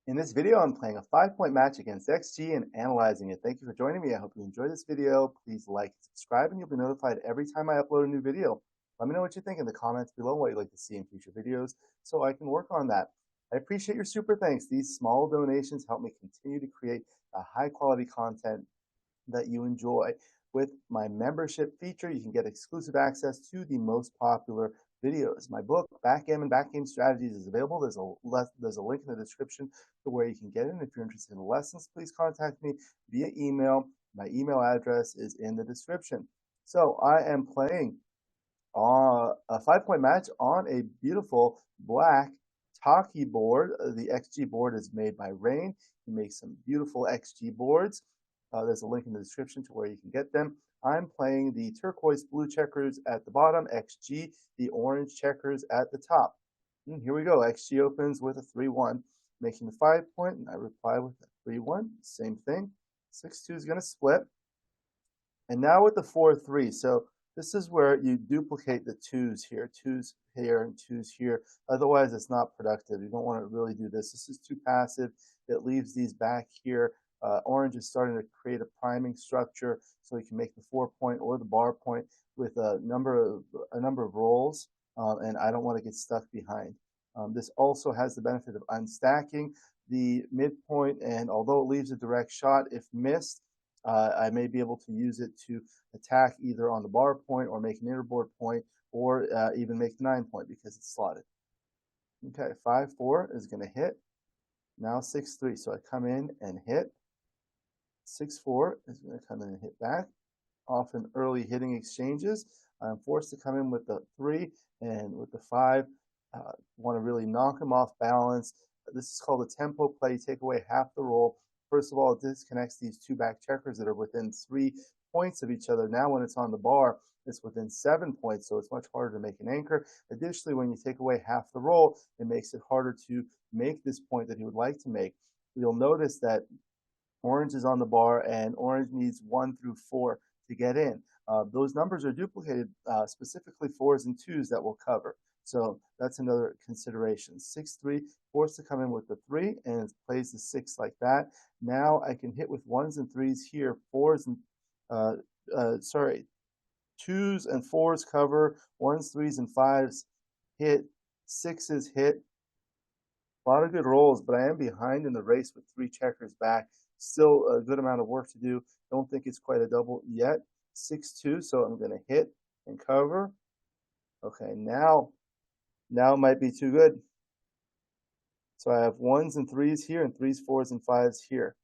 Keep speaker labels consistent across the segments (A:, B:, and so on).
A: In this video, I'm playing a 5-point match against XG and analyzing it. Thank you for joining me. I hope you enjoy this video. Please like and subscribe, and you'll be notified every time I upload a new video. Let me know what you think in the comments below, what you'd like to see in future videos, so I can work on that. I appreciate your super thanks. These small donations help me continue to create a high-quality content that you enjoy. With my membership feature, you can get exclusive access to the most popular videos. My book, Backgammon Backgame Strategies, is available. There's a link in the description to where you can get it. And if you're interested in the lessons, please contact me via email. My email address is in the description. So I am playing a 5-point match on a beautiful black Taki board. The XG board is made by Rain. He makes some beautiful XG boards. There's a link in the description to where you can get them. I'm playing the turquoise blue checkers at the bottom, XG, the orange checkers at the top. And here we go. XG opens with a 3-1, making the 5-point, and I reply with a 3-1. Same thing. 6-2 is going to split. And now with the 4-3. So this is where you duplicate the 2s here and 2s here. Otherwise, it's not productive. You don't want to really do this. This is too passive. It leaves these back here. Orange is starting to create a priming structure, so you can make the 4-point or the bar point with a number of rolls, and I don't want to get stuck behind. This also has the benefit of unstacking the midpoint, and although it leaves a direct shot, if missed, I may be able to use it to attack either on the bar point or make an innerboard point, or even make the 9-point because it's slotted. Okay, 5-4 is going to hit. Now 6-3, so I come in and hit. 6-4 is going to come in and hit back. Often early hitting exchanges. I'm forced to come in with the 3 and with the 5. Want to really knock them off balance. This is called a tempo play. You take away half the roll. First of all, it disconnects these 2 back checkers that are within 3 points of each other. Now when it's on the bar, it's within 7 points, so it's much harder to make an anchor. Additionally, when you take away half the roll, it makes it harder to make this point that he would like to make. You'll notice that orange is on the bar, and orange needs 1 through 4 to get in. Those numbers are duplicated, specifically 4s and 2s that will cover. So that's another consideration. 6-3, forced to come in with the 3, and it plays the 6 like that. Now I can hit with 1s and 3s here, 2s and 4s cover, 1s, 3s, and 5s hit, 6s hit. A lot of good rolls, but I am behind in the race with 3 checkers back. Still a good amount of work to do. Don't think it's quite a double yet. 6-2, so I'm going to hit and cover. Okay, now it might be too good. So I have 1s and 3s here, and 3s, 4s, and 5s here.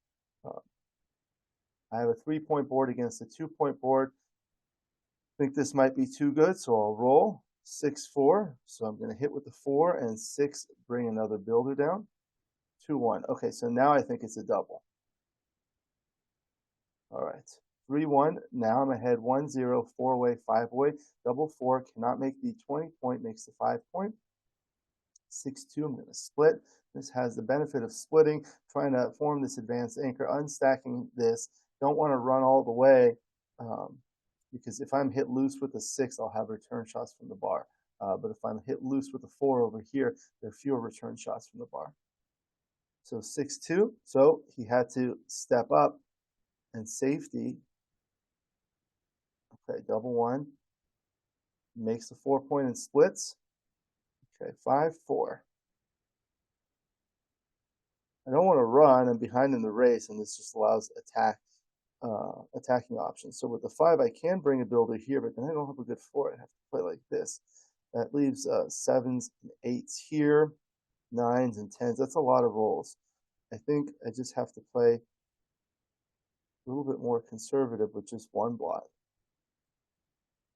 A: I have a 3-point board against a 2-point board. I think this might be too good, so I'll roll. 6-4, so I'm going to hit with the 4, and 6, bring another builder down. 2-1. Okay, so now I think it's a double. All right, 3-1. Now I'm ahead 1-0, 4 away, 5 away. Double 4 cannot make the 20-point, makes the 5-point. 6-2, I'm going to split. This has the benefit of splitting, trying to form this advanced anchor, unstacking this. Don't want to run all the way, because if I'm hit loose with a 6, I'll have return shots from the bar. But if I'm hit loose with a 4 over here, there are fewer return shots from the bar. So 6-2, so he had to step up. And safety, okay, double 1, makes the 4-point and splits. Okay, 5-4. I don't want to run. I'm behind in the race, and this just allows attacking options. So with the 5, I can bring a builder here, but then I don't have a good 4. I have to play like this. That leaves 7s and 8s here, 9s and 10s. That's a lot of rolls. I think I just have to play a little bit more conservative with just 1 block.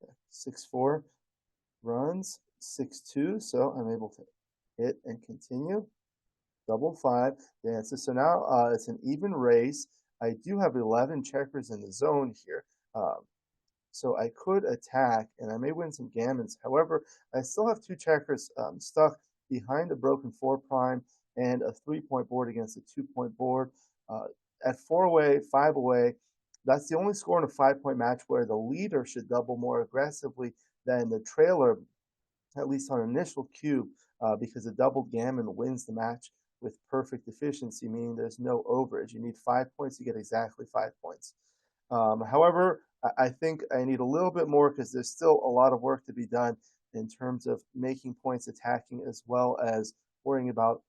A: Okay. 6-4 runs, 6-2, so I'm able to hit and continue. Double 5 dances. So now it's an even race. I do have 11 checkers in the zone here. So I could attack, and I may win some gammons. However, I still have 2 checkers stuck behind a broken 4 prime and a 3-point board against a 2-point board. At 4 away, 5 away, that's the only score in a 5-point match where the leader should double more aggressively than the trailer, at least on initial cube, because a doubled gammon wins the match with perfect efficiency, meaning there's no overage. You need 5 points to get exactly 5 points. However, I think I need a little bit more because there's still a lot of work to be done in terms of making points attacking, as well as worrying about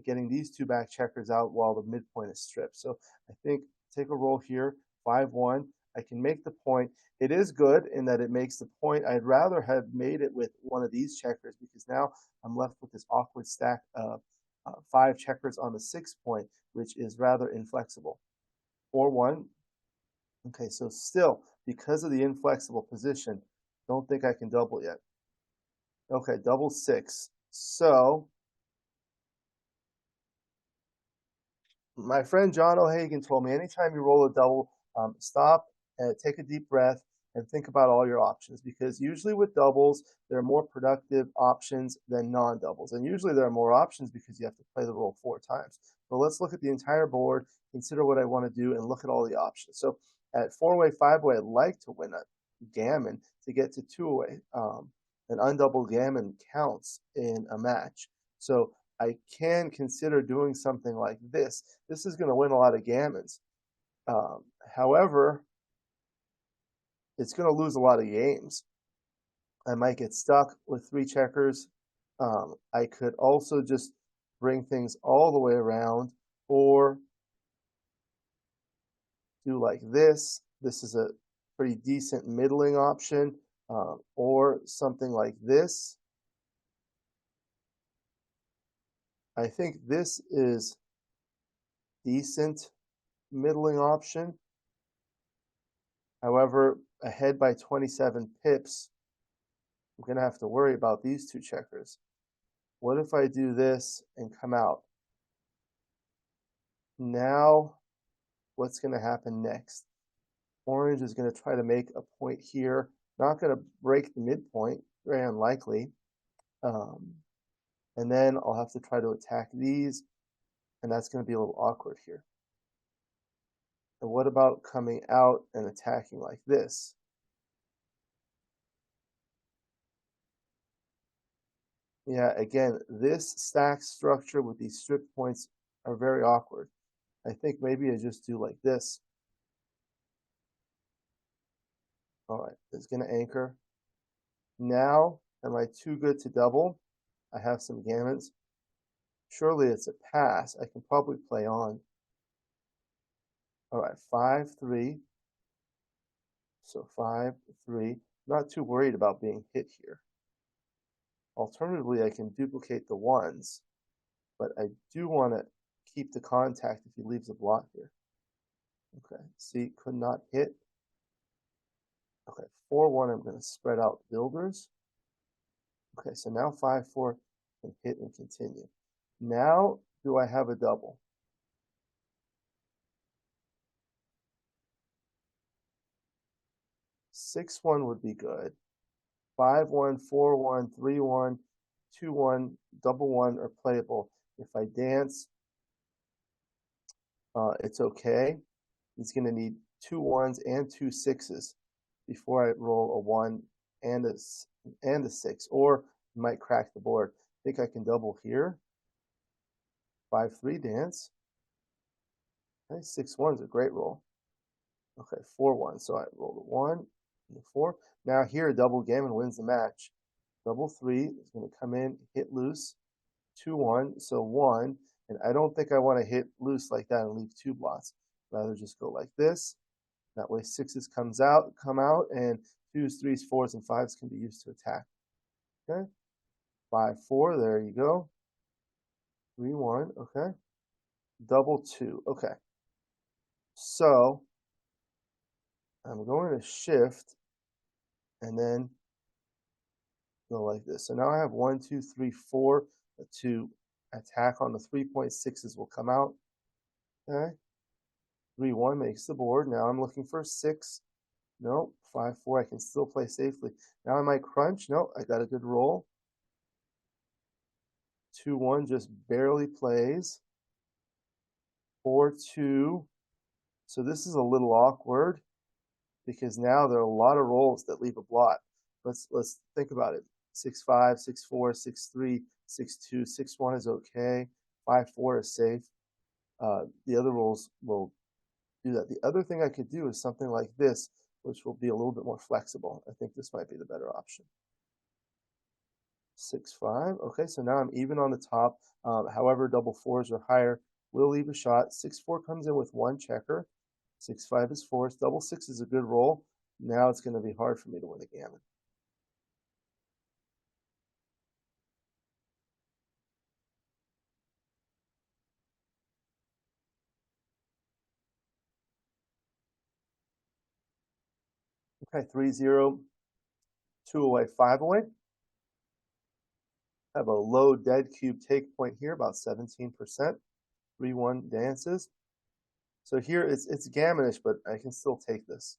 A: getting these two back checkers out while the midpoint is stripped. So I think take a roll here, 5-1. I can make the point. It is good in that it makes the point. I'd rather have made it with one of these checkers, because now I'm left with this awkward stack of 5 checkers on the 6 point, which is rather inflexible. 4-1. Okay, so still, because of the inflexible position, don't think I can double yet. Okay, double 6. So my friend John O'Hagan told me anytime you roll a double, stop and take a deep breath and think about all your options, because usually with doubles, there are more productive options than non-doubles. And usually there are more options because you have to play the roll 4 times. But let's look at the entire board, consider what I want to do, and look at all the options. So at 4-way, 5-way, I'd like to win a gammon to get to 2-way. An undoubled gammon counts in a match. So I can consider doing something like this. This is going to win a lot of gammons. However, it's going to lose a lot of games. I might get stuck with 3 checkers. I could also just bring things all the way around, or do like this. This is a pretty decent middling option, or something like this. I think this is decent middling option. However, ahead by 27 pips, I'm going to have to worry about these 2 checkers. What if I do this and come out? Now, what's going to happen next? Orange is going to try to make a point here. Not going to break the midpoint, very unlikely. And then I'll have to try to attack these, and that's going to be a little awkward here. And what about coming out and attacking like this? Yeah, again, this stack structure with these strip points are very awkward. I think maybe I just do like this. All right, it's going to anchor. Now, am I too good to double? I have some gammons. Surely it's a pass. I can probably play on. All right, 5-3. So 5-3. Not too worried about being hit here. Alternatively, I can duplicate the ones, but I do want to keep the contact if he leaves a block here. Okay, see, could not hit. Okay, 4-1, I'm going to spread out builders. Okay, so now 5-4 can hit and continue. Now, do I have a double? 6-1 would be good. 5-1, 4-1, 3-1, 2-1, double 1 are playable. If I dance, it's okay. He's going to need 2 1s and 2 6s before I roll a 1 and a 6, or might crack the board. I think I can double here. 5-3 dance. Okay, 6-1 is a great roll. Okay, 4-1. So I roll the 1 and the 4. Now here, double gammon wins the match. Double 3 is going to come in, hit loose. 2-1, so 1. And I don't think I want to hit loose like that and leave 2 blocks. Rather just go like this. That way 6s come out, and 2s, 3s, 4s, and 5s can be used to attack. Okay, 5-4, there you go. 3-1, okay. Double 2, okay. So I'm going to shift and then go like this. So now I have 1, 2, 3, 4 to attack on the 3.6s will come out. Okay. 3-1 makes the board. Now I'm looking for 6. No, 5-4. I can still play safely. Now I might crunch. No, I got a good roll. 2-1 just barely plays. 4-2. So this is a little awkward because now there are a lot of rolls that leave a blot. Let's think about it. 6-5, 6-4, 6-3, 6-2, 6-1 is okay. 5-4 is safe. The other rules will do that. The other thing I could do is something like this, which will be a little bit more flexible. I think this might be the better option. 6-5. Okay, so now I'm even on the top. However, double fours or higher will leave a shot. 6-4 comes in with one checker. 6-5 is forced. Double six is a good roll. Now it's going to be hard for me to win the gammon. Okay, 3-0, 2 away, 5 away. I have a low dead cube take point here, about 17%. 3-1 dances. So here it's gammonish, but I can still take this.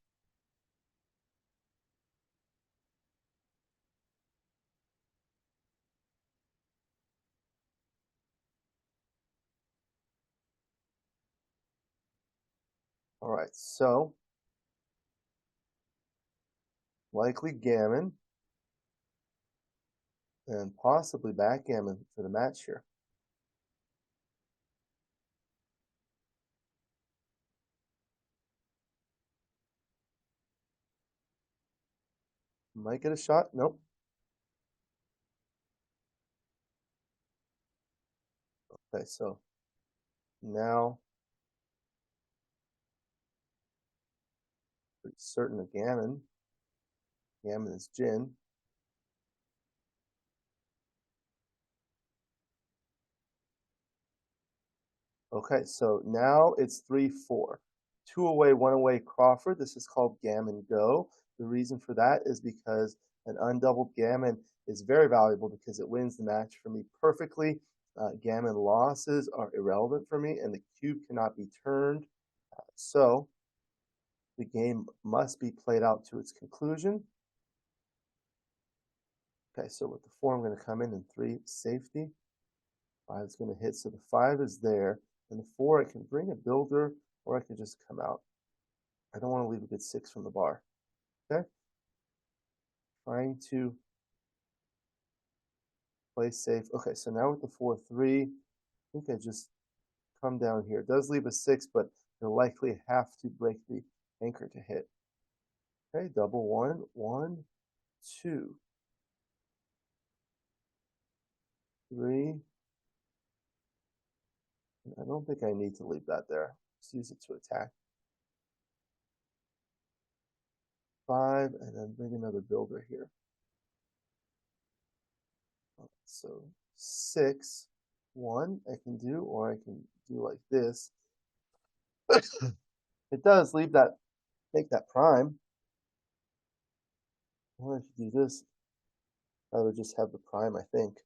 A: All right, so likely gammon and possibly backgammon for the match here. Might get a shot. Nope. Okay, so now pretty certain of gammon. Gammon is gin. Okay, so now it's 3-4. 2 away, 1 away, Crawford. This is called gammon go. The reason for that is because an undoubled gammon is very valuable because it wins the match for me perfectly. Gammon losses are irrelevant for me, and the cube cannot be turned. So the game must be played out to its conclusion. Okay, so with the 4, I'm going to come in 3, safety. 5 is going to hit, so the 5 is there. And the 4, I can bring a builder, or I can just come out. I don't want to leave a good 6 from the bar. Okay? Trying to play safe. Okay, so now with the 4-3, I think I just come down here. It does leave a 6, but you'll likely have to break the anchor to hit. Okay, double 1, 1, 2, 3. I don't think I need to leave that there. Let's use it to attack. 5, and then bring another builder here. So 6, 1 I can do, or I can do like this. It does leave that, make that prime. Or if you do this, I would just have the prime, I think.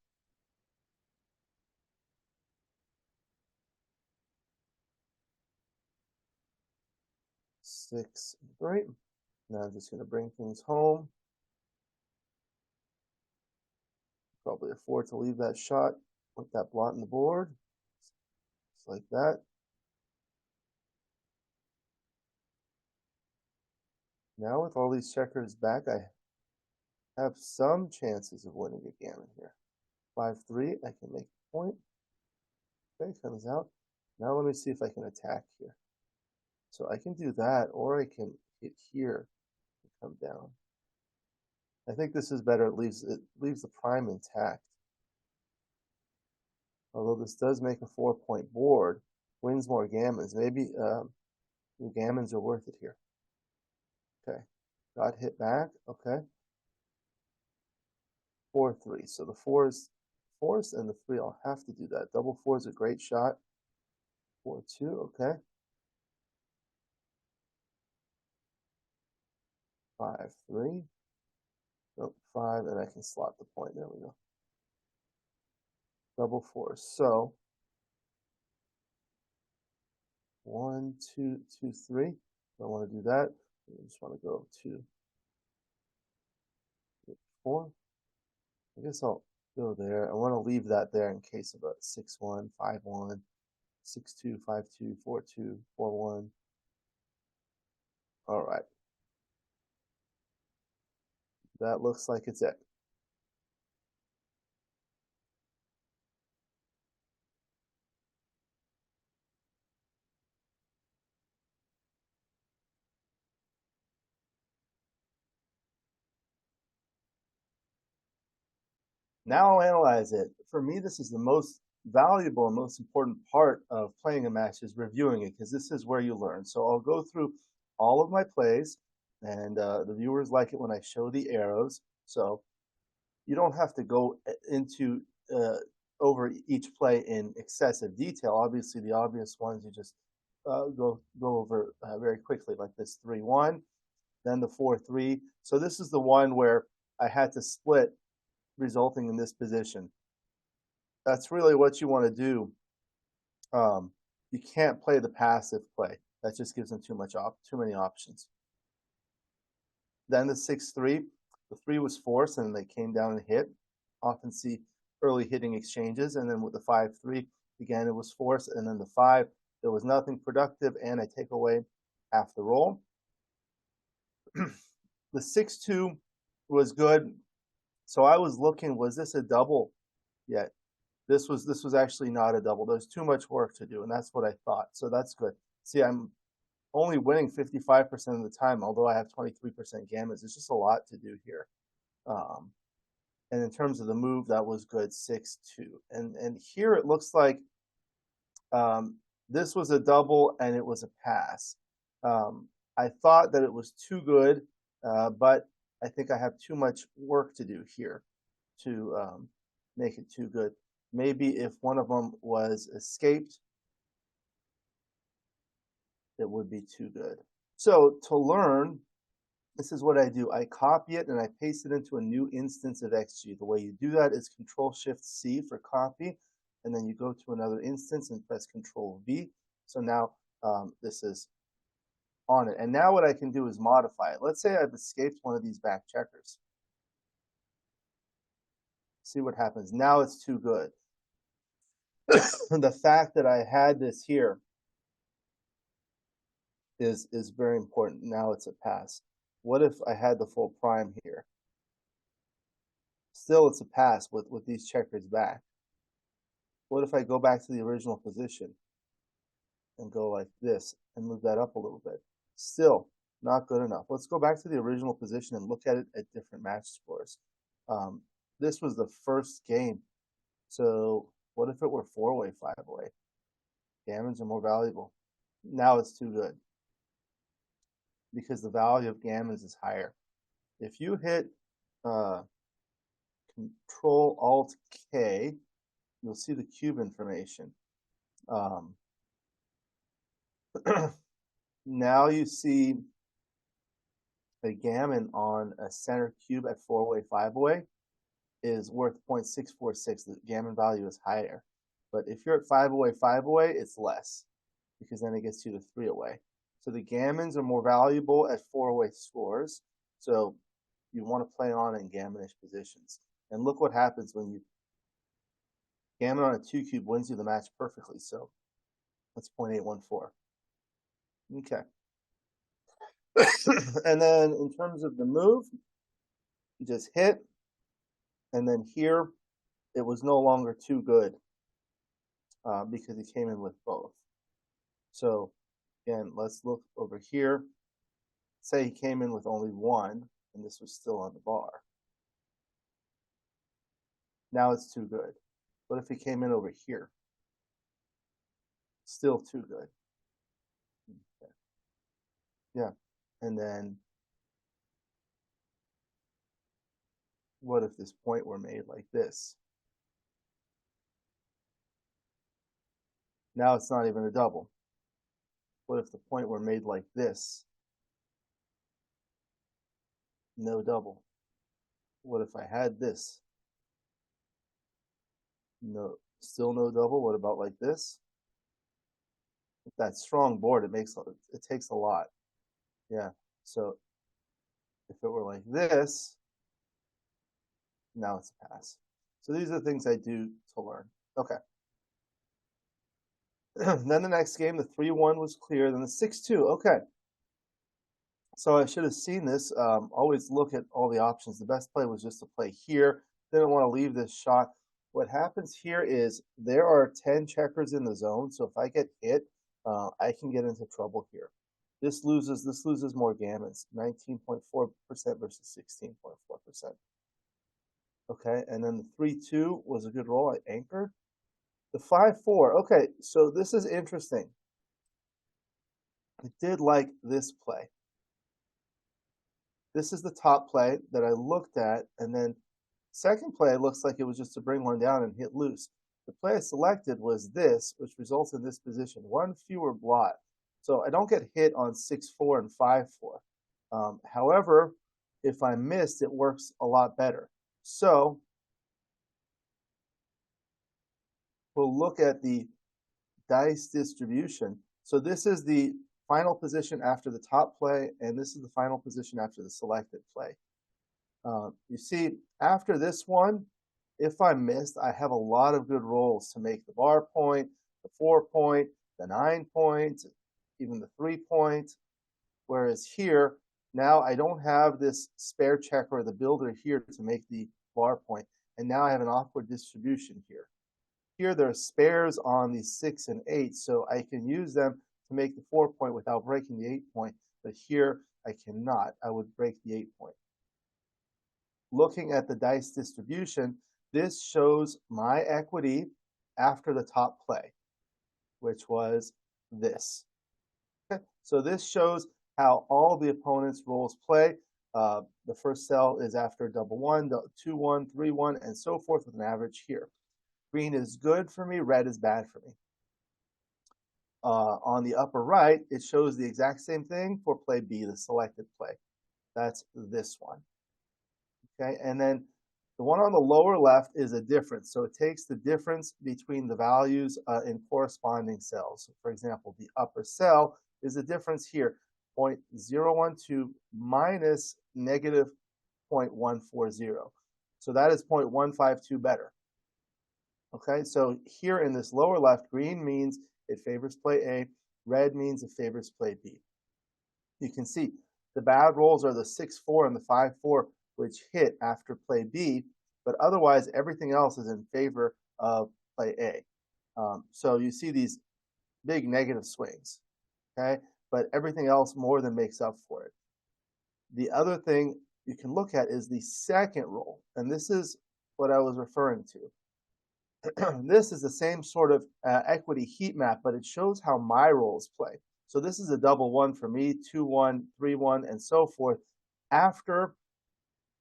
A: 6, 3. Now I'm just going to bring things home. Probably afford to leave that shot with that blot in the board. Just like that. Now with all these checkers back, I have some chances of winning a gammon here. 5-3, I can make a point. Okay, comes out. Now let me see if I can attack here. So I can do that, or I can hit here and come down. I think this is better. It leaves the prime intact. Although this does make a 4-point board, wins more gammons. Maybe the gammons are worth it here. Okay, got hit back. Okay, 4-3. So the 4 is forced, and the 3 I'll have to do that. Double 4 is a great shot. 4-2. Okay. 5-3. Nope, 5, and I can slot the point. There we go. Double 4. So 1, 2, 2, 3. Don't want to do that. I just want to go 2, 4. I guess I'll go there. I want to leave that there in case of a 6-1, 5-1, 6-2, 5-2, 4-2, 4-1. All right. That looks like it's it. Let's Now I'll analyze it. For me, this is the most valuable and most important part of playing a match is reviewing it, because this is where you learn. So I'll go through all of my plays, and the viewers like it when I show the arrows. So you don't have to go into over each play in excessive detail. Obviously, the obvious ones you just go over very quickly, like this 3-1, then the 4-3. So this is the one where I had to split, resulting in this position. That's really what you want to do. You can't play the passive play. That just gives them too many options. Then the 6-3, the 3 was forced, and they came down and hit. Often see early hitting exchanges, and then with the 5-3, again it was forced, and then the 5, there was nothing productive, and I take away half the roll. The 6-2 was good. So I was looking, was this a double yet? This was actually not a double. There's too much work to do, and that's what I thought. So that's good. See, I'm only winning 55% of the time, although I have 23% gammons. It's just a lot to do here. And in terms of the move, that was good, 6-2. And here it looks like this was a double and it was a pass. I thought that it was too good, but I think I have too much work to do here to make it too good. Maybe if one of them was escaped, it would be too good. So to learn, this is what I do. I copy it and I paste it into a new instance of XG. The way you do that is Control-Shift-C for copy, and then you go to another instance and press Control-V. So now this is on it. And now what I can do is modify it. Let's say I've escaped one of these back checkers. See what happens. Now it's too good. The fact that I had this here is very important. Now it's a pass. What if I had the full prime here? Still, it's a pass with these checkers back. What if I go back to the original position and go like this and move that up a little bit? Still, not good enough. Let's go back to the original position and look at it at different match scores. This was the first game. So what if it were 4-way, 5-way? Gammons are more valuable. Now it's too good because the value of gammons is higher. If you hit Control-Alt-K, you'll see the cube information. Now you see a gammon on a center cube at 4-way, 5-way is worth 0.646. The gammon value is higher. But if you're at 5-away, 5-away, it's less, because then it gets you to 3-away. So the gammons are more valuable at 4-away scores. So you want to play on in gammonish positions. And look what happens when you gammon on a 2 cube wins you the match perfectly. So that's 0.814. Okay. And then in terms of the move, you just hit, and then here it was no longer too good because he came in with both. So again, let's look over here. Say he came in with only one, and this was still on the bar. Now it's too good. What if he came in over here? Still too good. Okay. Yeah. And then what if this point were made like this? Now it's not even a double. What if the point were made like this? No double. What if I had this? No, still no double. What about like this? With that strong board, it takes a lot. Yeah. So if it were like this, now it's a pass. So these are the things I do to learn. Okay. Then the next game, the 3-1 was clear. Then the 6-2. Okay. So I should have seen this. Always look at all the options. The best play was just to play here. Didn't want to leave this shot. What happens here is there are 10 checkers in the zone. So if I get hit, I can get into trouble here. This loses more gammons, 19.4% versus 16.4%. Okay, and then the 3-2 was a good roll. I anchored. The 5-4. Okay, so this is interesting. I did like this play. This is the top play that I looked at, and then second play looks like it was just to bring one down and hit loose. The play I selected was this, which results in this position, one fewer blot. So I don't get hit on 6-4 and 5-4. However, if I missed, it works a lot better. So we'll look at the dice distribution. So this is the final position after the top play, and this is the final position after the selected play. You see, after this one, if I missed, I have a lot of good rolls to make the bar point, the 4 point, the 9 point, even the 3 point. Whereas here, now I don't have this spare checker or the builder here to make the bar point, and now I have an awkward distribution here. Here there are spares on the 6 and 8, so I can use them to make the 4 point without breaking the 8 point, but here I cannot. I would break the 8 point. Looking at the dice distribution, this shows my equity after the top play, which was this. Okay. So this shows how all the opponent's rolls play. The first cell is after double 1, 2-1, 3-1, and so forth with an average here. Green is good for me, red is bad for me. On the upper right, it shows the exact same thing for play B, the selected play. That's this one. Okay, and then the one on the lower left is a difference. So it takes the difference between the values in corresponding cells. So for example, the upper cell is the difference here, 0.012 minus negative 0.140. So that is 0.152 better. Okay, so here in this lower left, green means it favors play A, red means it favors play B. You can see the bad rolls are the 6-4 and the 5-4, which hit after play B, but otherwise everything else is in favor of play A. So you see these big negative swings, okay? But everything else more than makes up for it. The other thing you can look at is the second roll, and this is what I was referring to. This is the same sort of equity heat map, but it shows how my rolls play. So this is a double 1 for me, 2-1, 3-1, and so forth after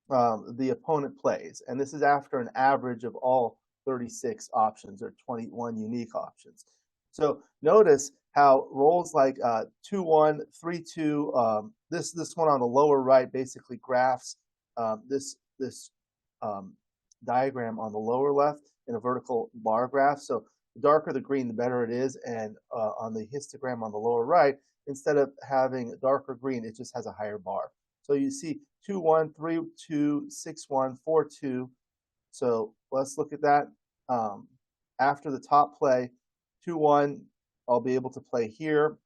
A: the opponent plays. And this is after an average of all 36 options or 21 unique options. So notice how rolls like 2-1, 3-2, this one on the lower right basically graphs this diagram on the lower left in a vertical bar graph. So the darker the green, the better it is. And on the histogram on the lower right, instead of having darker green, it just has a higher bar. So you see 2-1, 3-2, 6-1, 4-2. So let's look at that. After the top play, 2-1, I'll be able to play here.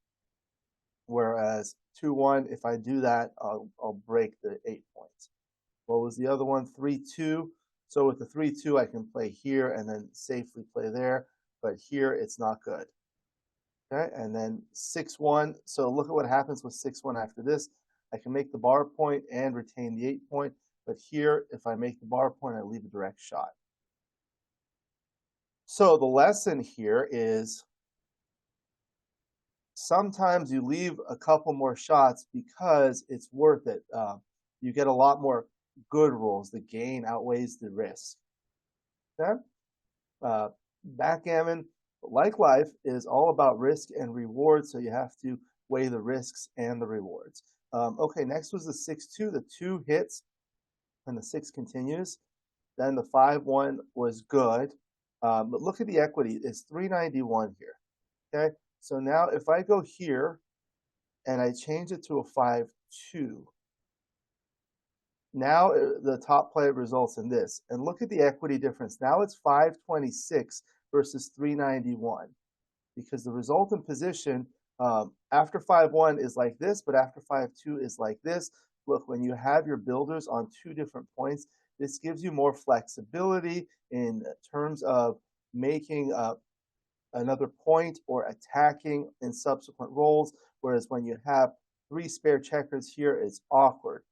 A: Whereas 2-1, if I do that, I'll break the 8 points. What was the other one? 3-2. So with the 3-2, I can play here and then safely play there. But here, it's not good. Okay, and then 6-1. So look at what happens with 6-1 after this. I can make the bar point and retain the 8 point. But here, if I make the bar point, I leave a direct shot. So the lesson here is sometimes you leave a couple more shots because it's worth it. You get a lot more good rolls. The gain outweighs the risk. Okay? Backgammon, like life, is all about risk and reward, so you have to weigh the risks and the rewards. Okay, next was the 6-2. The 2 hits, and the 6 continues. Then the 5-1 was good. But look at the equity. It's 391 here. Okay, so now if I go here and I change it to a 5-2, now the top play results in this. And look at the equity difference. Now it's 526 versus 391 because the resultant position after 5-1 is like this, but after 5-2 is like this. Look, when you have your builders on 2 different points, this gives you more flexibility in terms of making another point or attacking in subsequent rolls, whereas when you have 3 spare checkers here, it's awkward.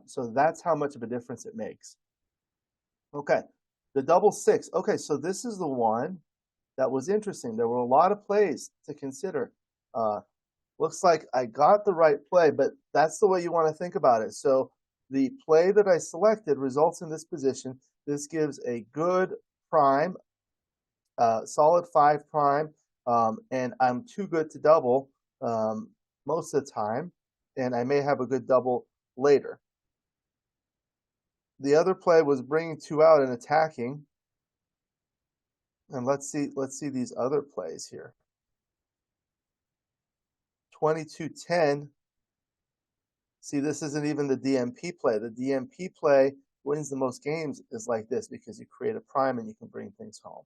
A: So that's how much of a difference it makes. Okay, the double six. Okay, so this is the one that was interesting. There were a lot of plays to consider. Uh, Looks like I got the right play, but that's the way you want to think about it. So the play that I selected results in this position. This gives a good prime, solid 5 prime, and I'm too good to double most of the time, and I may have a good double later. The other play was bringing 2 out and attacking, and let's see these other plays here. 22-10. See, this isn't even the DMP play. The DMP play wins the most games is like this because you create a prime and you can bring things home.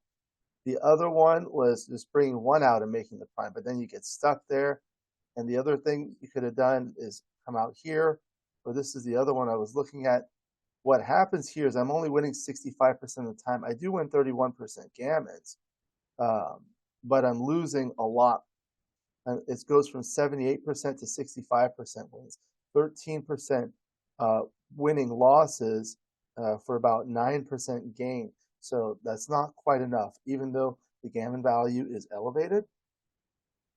A: The other one was just bringing 1 out and making the prime, but then you get stuck there. And the other thing you could have done is come out here, or this is the other one I was looking at. What happens here is I'm only winning 65% of the time. I do win 31% gammons, but I'm losing a lot. And it goes from 78% to 65% wins, 13% winning losses for about 9% gain. So that's not quite enough, even though the gammon value is elevated.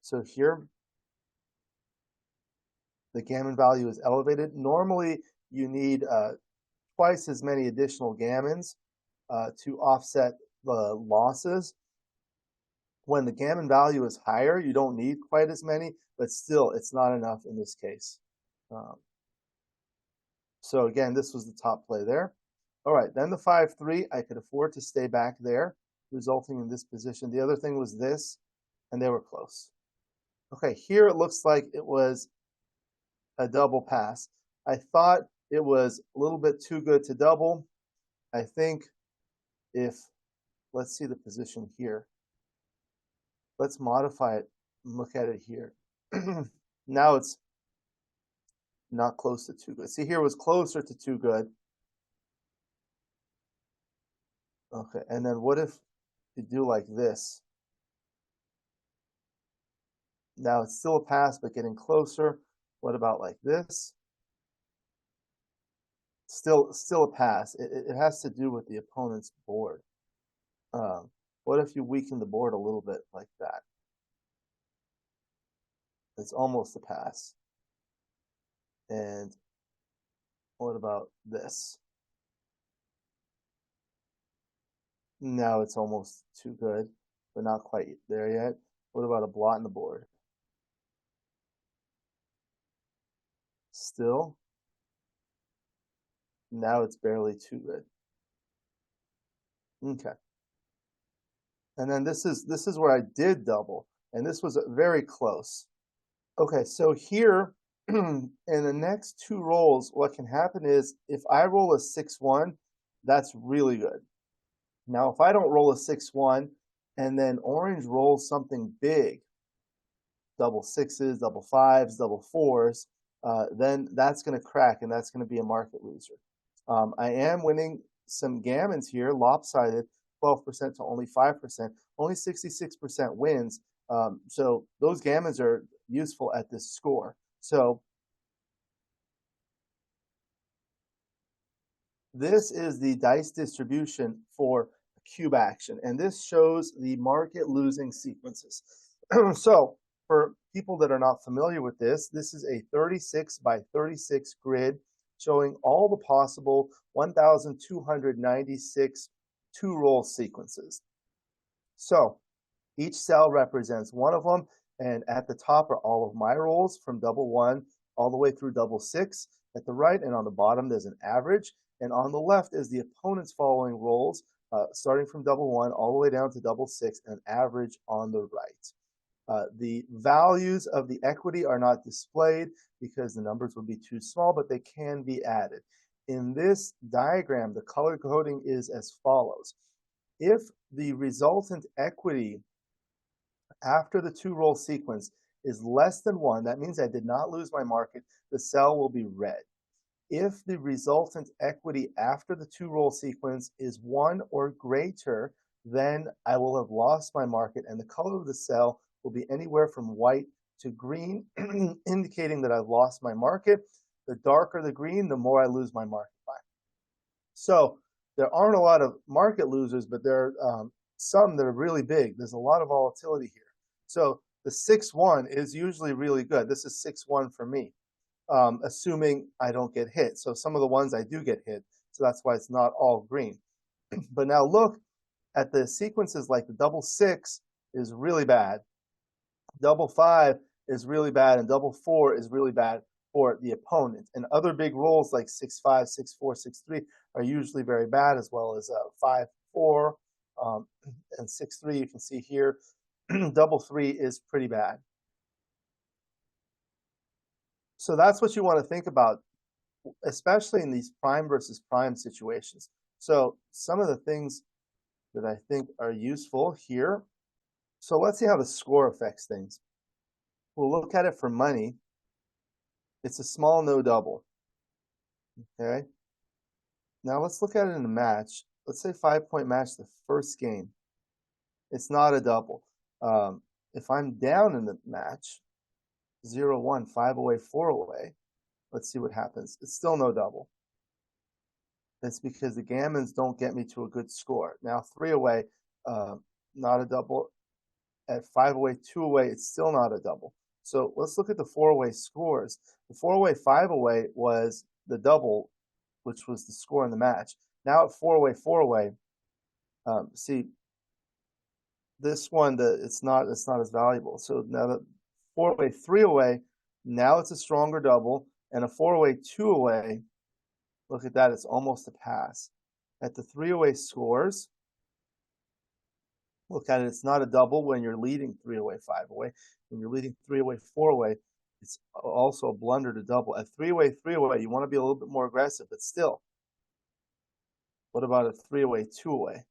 A: So here, the gammon value is elevated. Normally, you need twice as many additional gammons to offset the losses. When the gammon value is higher, you don't need quite as many, but still, it's not enough in this case. So again, this was the top play there. All right, then the 5-3, I could afford to stay back there, resulting in this position. The other thing was this, and they were close. Okay, here it looks like it was a double pass. I thought it was a little bit too good to double. I think let's see the position here. Let's modify it and look at it here. Now it's not close to too good. See, here was closer to too good. Okay, and then what if you do like this? Now it's still a pass, but getting closer. What about like this? Still a pass. It has to do with the opponent's board. What if you weaken the board a little bit like that? It's almost a pass. And what about this? Now it's almost too good, but not quite there yet. What about a blot in the board? Still. Now it's barely too good. Okay. And then this is where I did double, and this was very close. Okay, so here in the next 2 rolls, what can happen is if I roll a 6-1, that's really good. Now, if I don't roll a 6-1 and then orange rolls something big, double 6s, double 5s, double 4s, then that's going to crack and that's going to be a market loser. I am winning some gammons here, lopsided, 12% to only 5%, only 66% wins. So those gammons are useful at this score. So this is the dice distribution for cube action, and this shows the market losing sequences. So for people that are not familiar with this is a 36 by 36 grid showing all the possible 1,296 2-roll sequences. So each cell represents one of them, and at the top are all of my rolls from double 1 all the way through double 6. At the right and on the bottom, there's an average, and on the left is the opponent's following rolls, starting from double 1 all the way down to double 6, and average on the right. The values of the equity are not displayed because the numbers would be too small, but they can be added. In this diagram, the color coding is as follows. If the resultant equity after the 2-roll sequence is less than 1, that means I did not lose my market, the cell will be red. If the resultant equity after the 2-roll sequence is 1 or greater, then I will have lost my market, and the color of the cell will be anywhere from white to green, indicating that I've lost my market. The darker the green, the more I lose my market by. So There aren't a lot of market losers, but there are some that are really big. There's a lot of volatility here. So the 6-1 is usually really good. This is 6-1 for me, assuming I don't get hit. So some of the ones I do get hit. So that's why it's not all green. But now look at the sequences like the double 6 is really bad. Double 5 is really bad, and double 4 is really bad for the opponent. And other big rolls like 6-5, 6-4, 6-3 are usually very bad, as well as 5-4 and 6-3. You can see here, double 3 is pretty bad. So that's what you want to think about, especially in these prime versus prime situations. So some of the things that I think are useful here. So let's see how the score affects things. We'll look at it for money. It's a small no double. Okay. Now let's look at it in a match. Let's say 5-point match the first game. It's not a double. If I'm down in the match, 0-1, 5 away, 4 away, let's see what happens. It's still no double. It's because the gammons don't get me to a good score. Now 3 away, not a double. At 5 away, 2 away, it's still not a double. So let's look at the 4-away scores. The 4-away, 5 away was the double, which was the score in the match. Now at 4-away, 4 away, see, this one, it's not as valuable. So now the 4-away, 3 away, now it's a stronger double, and a 4-away, 2 away, look at that, it's almost a pass. At the 3-away scores, look at it, it's not a double when you're leading 3 away, 5 away. When you're leading 3 away, 4 away, it's also a blunder to double. At 3 away, 3 away, you want to be a little bit more aggressive, but still. What about a 3 away, 2 away?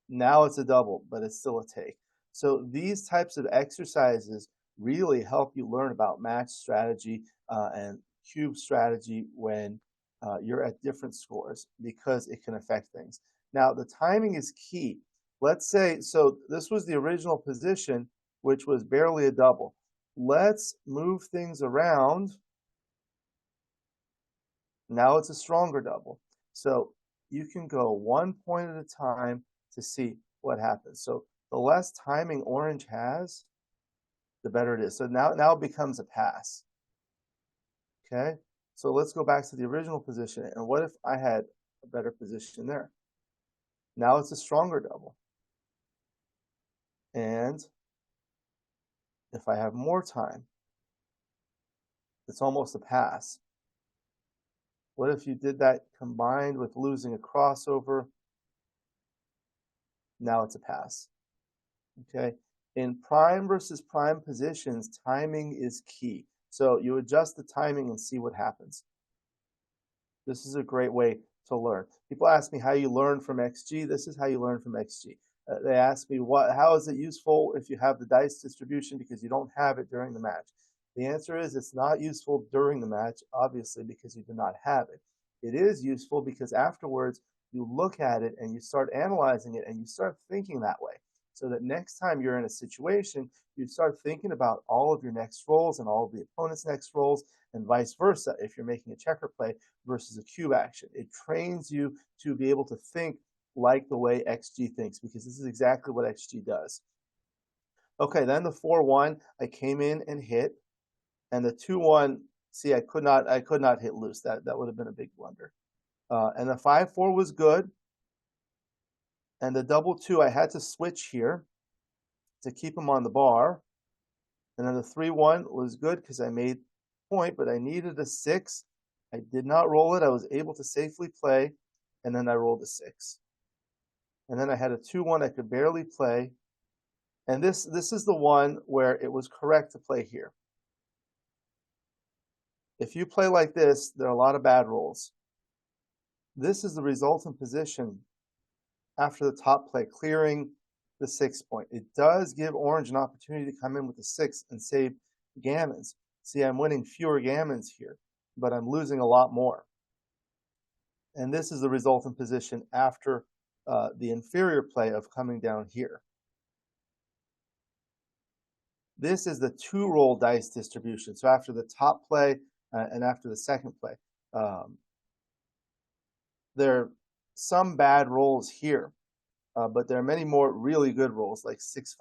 A: Now it's a double, but it's still a take. So these types of exercises really help you learn about match strategy and cube strategy when you're at different scores, because it can affect things. Now, the timing is key. Let's say, so this was the original position, which was barely a double. Let's move things around. Now it's a stronger double. So you can go 1 point at a time to see what happens. So the less timing orange has, the better it is. So now it becomes a pass. Okay, so let's go back to the original position. And what if I had a better position there? Now it's a stronger double. And if I have more time, it's almost a pass. What if you did that combined with losing a crossover? Now it's a pass. Okay, in prime versus prime positions, timing is key. So you adjust the timing and see what happens. This is a great way to learn. People ask me how you learn from XG. This is how you learn from XG. They ask me, how is it useful if you have the dice distribution because you don't have it during the match? The answer is it's not useful during the match, obviously, because you do not have it. It is useful because afterwards you look at it and you start analyzing it and you start thinking that way. So that next time you're in a situation, you start thinking about all of your next rolls and all of the opponent's next rolls, and vice versa if you're making a checker play versus a cube action. It trains you to be able to think like the way XG thinks, because this is exactly what XG does. Okay, then the 4-1, I came in and hit, and the 2-1, see, I could not hit loose. That would have been a big blunder. And the 5-4 was good. And the double 2, I had to switch here to keep him on the bar. And then the 3-1 was good because I made point, but I needed a 6. I did not roll it. I was able to safely play, and then I rolled a 6. And then I had a 2-1 I could barely play. And this is the one where it was correct to play here. If you play like this, there are a lot of bad rolls. This is the resultant position after the top play, clearing the 6 point. It does give orange an opportunity to come in with the 6 and save gammons. See, I'm winning fewer gammons here, but I'm losing a lot more. And this is the resultant position after the inferior play of coming down here. This is the 2-roll dice distribution. So after the top play and after the second play, they're some bad rolls here, but there are many more really good rolls like 6-5,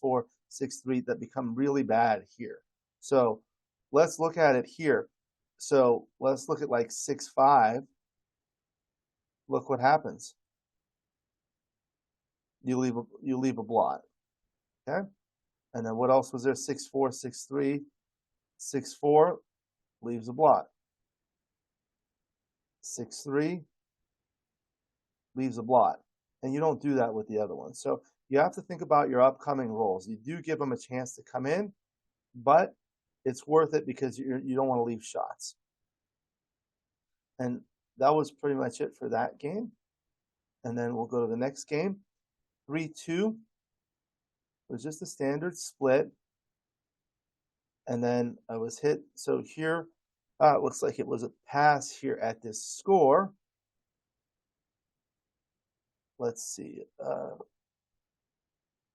A: 6-4, 6-3 that become really bad here. So let's look at it here. So let's look at like 6-5. Look what happens. You leave a blot. Okay? And then what else was there? 6-4, 6-3, 6-4 leaves a blot. 6-3 leaves a blot. And you don't do that with the other one. So you have to think about your upcoming rolls. You do give them a chance to come in, but it's worth it because you don't want to leave shots. And that was pretty much it for that game. And then we'll go to the next game. 3-2 was just a standard split. And then I was hit. So here, it looks like it was a pass here at this score. Let's see.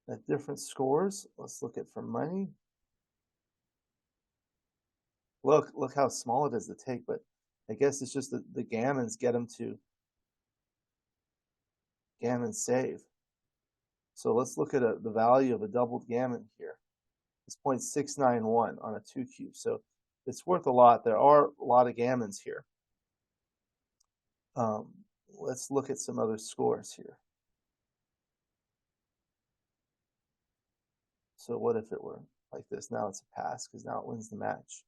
A: At different scores. Let's look at for money. Look how small it is to take, but I guess it's just the gammons get them to gammon save. So let's look at the value of a doubled gammon here. It's 0.691 on a 2 cube. So it's worth a lot. There are a lot of gammons here. Let's look at some other scores here. So what if it were like this? Now it's a pass because now it wins the match.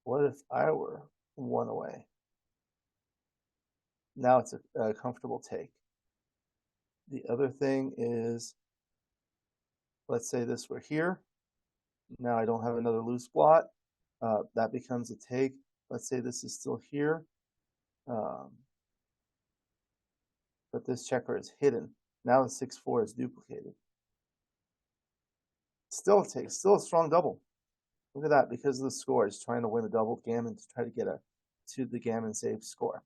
A: What if I were 1 away? Now it's a comfortable take. The other thing is, let's say this were here. Now I don't have another loose blot. That becomes a take. Let's say this is still here. But this checker is hidden. Now the 6-4 is duplicated. Still a take, still a strong double. Look at that, because of the score. He's trying to win a double gammon to try to get to the gammon save score.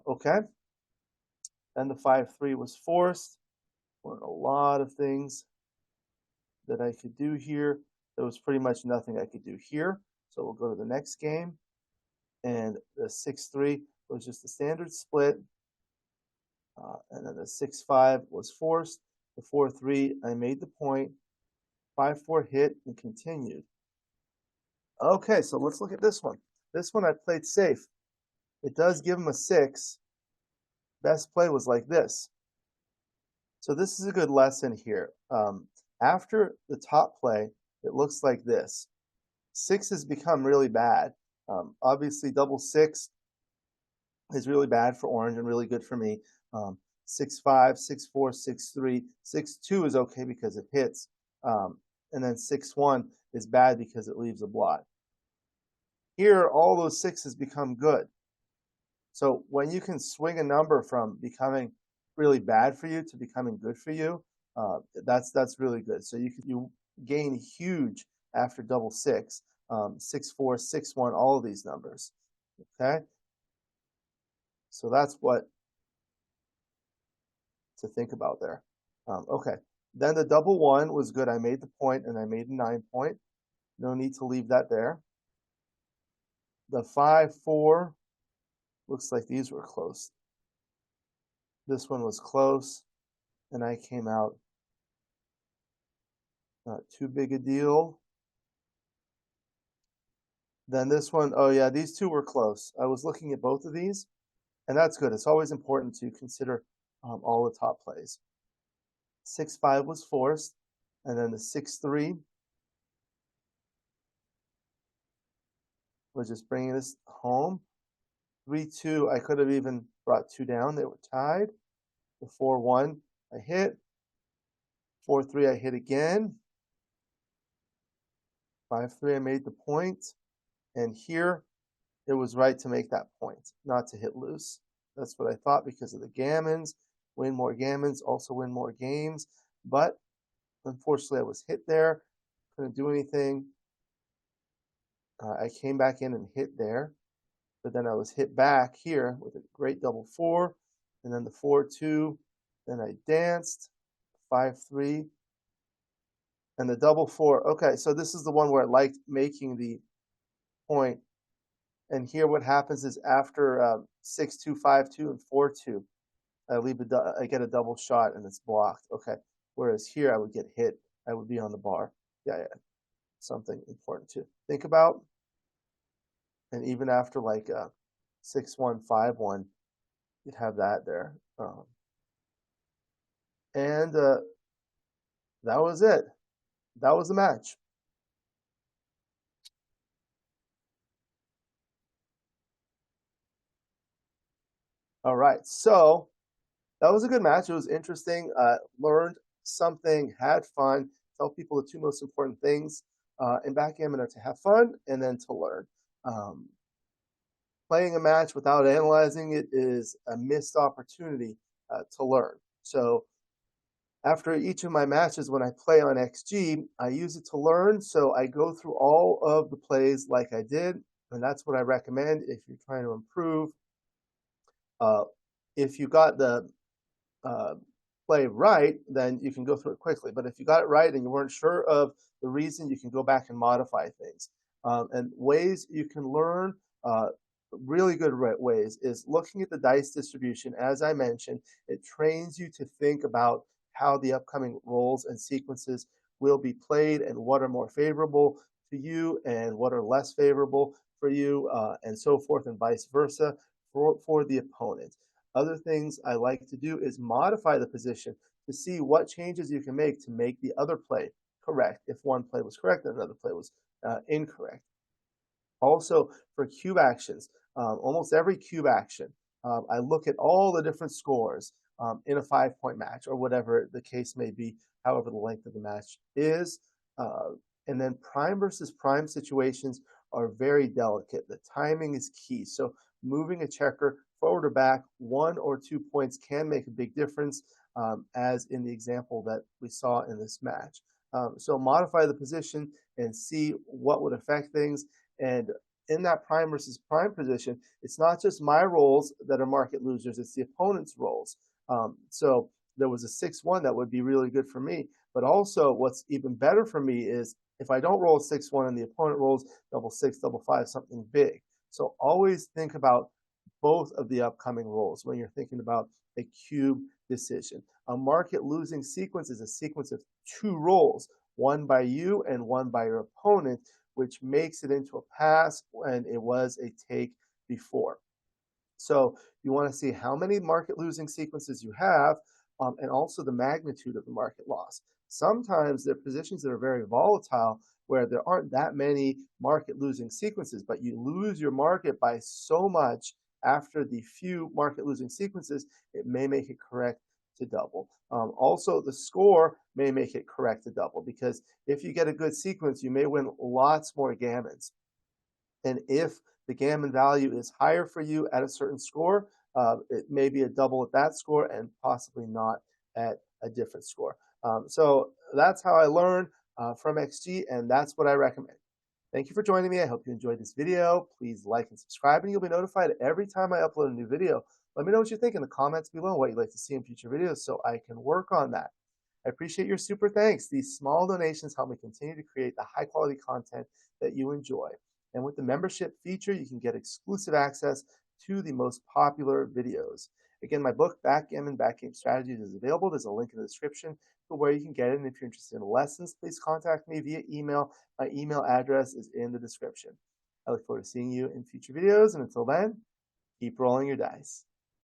A: Okay. Then the 5-3 was forced. Learned a lot of things that I could do here. There was pretty much nothing I could do here. So we'll go to the next game. And the 6-3 was just a standard split. And then the 6-5 was forced. The 4-3, I made the point. 5-4 hit and continued. Okay, so let's look at this one. This one I played safe. It does give him a 6. Best play was like this. So this is a good lesson here. After the top play, it looks like this. 6 has become really bad. Obviously, double 6 is really bad for orange and really good for me. 6-5, 6-4, 6-3. 6-2 is okay because it hits. And then 6-1 is bad because it leaves a blot. Here, all those 6s become good. So when you can swing a number from becoming really bad for you to becoming good for you, that's really good. So you gain huge after double 6, 6-4, 6-1, all of these numbers. Okay, so that's what to think about there. Okay, then the double 1 was good. I made the point and I made a 9 point. No need to leave that there. The 5-4 looks like these were close. This one was close, and I came out not too big a deal. Then this one, oh yeah, these two were close. I was looking at both of these, and that's good. It's always important to consider all the top plays. 6-5 was forced, and then the 6-3 was just bringing this home. 3-2, I could have even brought 2 down. They were tied. The 4-1, I hit. 4-3, I hit again. 5-3, I made the point. And here, it was right to make that point, not to hit loose. That's what I thought because of the gammons. Win more gammons, also win more games. But unfortunately, I was hit there. Couldn't do anything. I came back in and hit there. But then I was hit back here with a great double 4. And then the 4-2. Then I danced. 5-3. And the double 4. Okay, so this is the one where I liked making the point And here what happens is after 6-2, 5-2, and 4-2, I get a double shot and it's blocked. Okay. Whereas here I would get hit. I would be on the bar. Yeah, yeah. Something important to think about. And even after like 6-1, 5-1, you'd have that there. And that was it. That was the match. All right. So that was a good match. It was interesting. Learned something, had fun. Tell people the two most important things in backgammon are to have fun and then to learn. Um, Playing a match without analyzing it is a missed opportunity to learn. So after each of my matches, when I play on XG, I use it to learn. So I go through all of the plays like I did, and that's what I recommend if you're trying to improve. If you got the uh, play right, then you can go through it quickly. But if you got it right and you weren't sure of the reason, you can go back and modify things. And ways you can learn, really good ways, is looking at the dice distribution. As I mentioned, it trains you to think about how the upcoming rolls and sequences will be played and what are more favorable to you and what are less favorable for you, and so forth, and vice versa for the opponent. Other things I like to do is modify the position to see what changes you can make to make the other play correct. If one play was correct and another play was incorrect. Also, for cube actions, almost every cube action, I look at all the different scores in a 5-point match or whatever the case may be, however the length of the match is. And then prime versus prime situations are very delicate. The timing is key. So moving a checker forward or back 1 or 2 points can make a big difference, as in the example that we saw in this match. So modify the position and see what would affect things. And in that prime versus prime position, it's not just my rolls that are market losers, it's the opponent's rolls. So there was a 6-1 that would be really good for me. But also what's even better for me is if I don't roll a 6-1 and the opponent rolls double 6, double 5, something big. So always think about both of the upcoming rolls when you're thinking about a cube decision. A market losing sequence is a sequence of 2 rolls, one by you and one by your opponent, which makes it into a pass when it was a take before. So you want to see how many market losing sequences you have, and also the magnitude of the market loss. Sometimes there are positions that are very volatile where there aren't that many market losing sequences, but you lose your market by so much after the few market losing sequences, it may make it correct to double. Also, the score may make it correct to double, because if you get a good sequence, you may win lots more gammons. And if the gammon value is higher for you at a certain score, it may be a double at that score and possibly not at a different score. So that's how I learn from XG, and that's what I recommend. Thank you for joining me. I hope you enjoyed this video. Please like and subscribe, and you'll be notified every time I upload a new video. Let me know what you think in the comments below, what you'd like to see in future videos, so I can work on that. I appreciate your super thanks. These small donations help me continue to create the high quality content that you enjoy. And with the membership feature, you can get exclusive access to the most popular videos. Again, my book, Backgammon, Backgame Strategies, is available. There's a link in the description for where you can get it. And if you're interested in lessons, please contact me via email. My email address is in the description. I look forward to seeing you in future videos. And until then, keep rolling your dice.